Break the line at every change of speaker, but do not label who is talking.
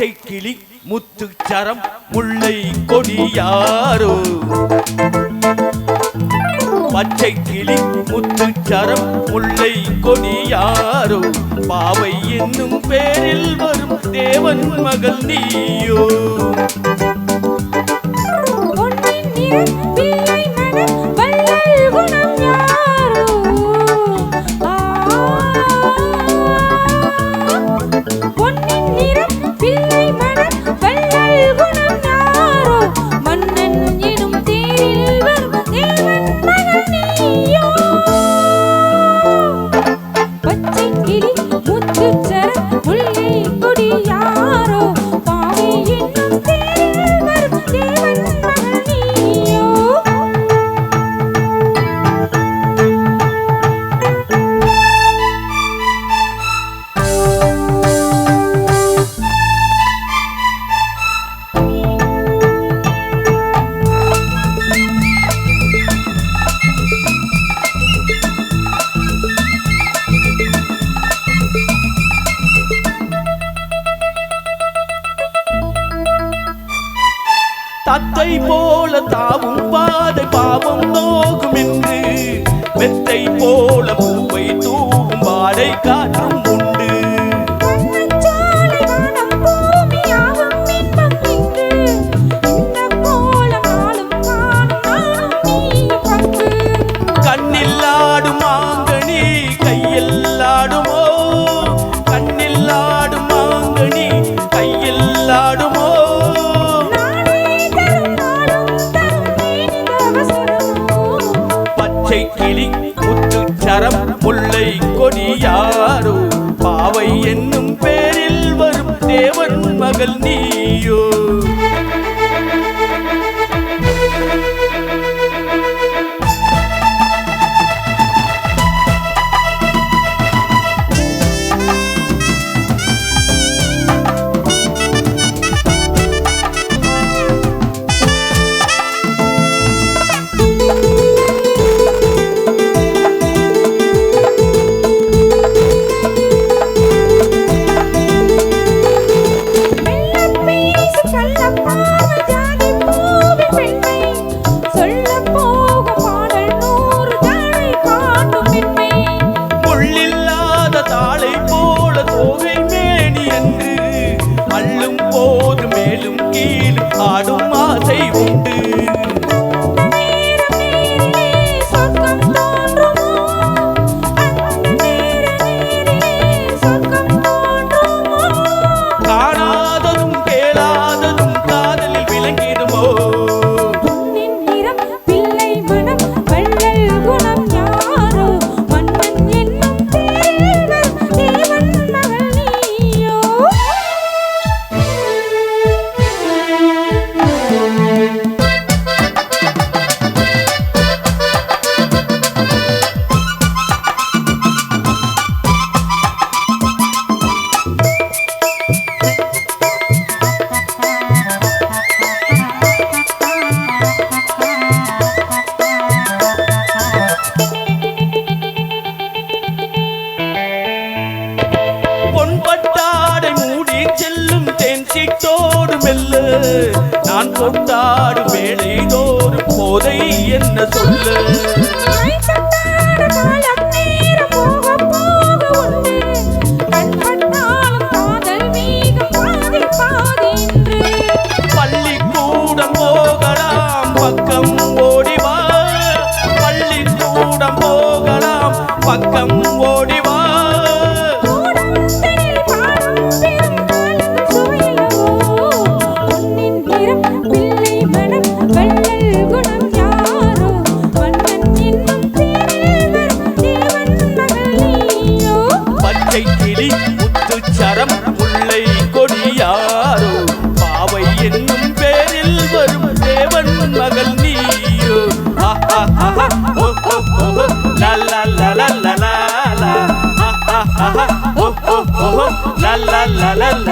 பச்சை கிளி முத்துச்சரம் முல்லை கொடியாரோ பச்சை கிளி முத்துச்சரம் முல்லை கொடியாரோ பாவை என்னும் பேரில் வரும் தேவன் மகள் நீயோ தத்தை போல தாவும் பாதை பாவம் நோகும் என்று மெத்தை போல பூவை தூவும் வாடை காற்றும் உண்டு கண்ணில் ஆடும் மாங்கனி கையில் ஆடுமோ கண்ணில் ஆடும் மாங்கனி கையில் ஆடுமோ பச்சை கிளி முத்துச்சரம் முல்லை கொடியாரோ பாவை என்னும் பேரில் வரும் தேவன் மகள் நீயோ ஆடும் ஆசை உண்டு காணாததும் கேளாததும் காதலில் விளங்கிடுமோ சிட்டோடு மெல்ல நான் கொண்டாடும் வேலை தோறும் போதை என்ன சொல்ல பள்ளிக்கூடம் போகலாம் பக்கம் ஓடிவா பள்ளிக்கூடம் போகலாம் பக்கம் ஓடிவா பச்சை கிளி முத்துச்சரம் முல்லை கொடியாரோ பாவை என்னும் பேரில் வரும் தேவன் மகள் நீயோ லா லா லா லா லா லா லா லா லா லா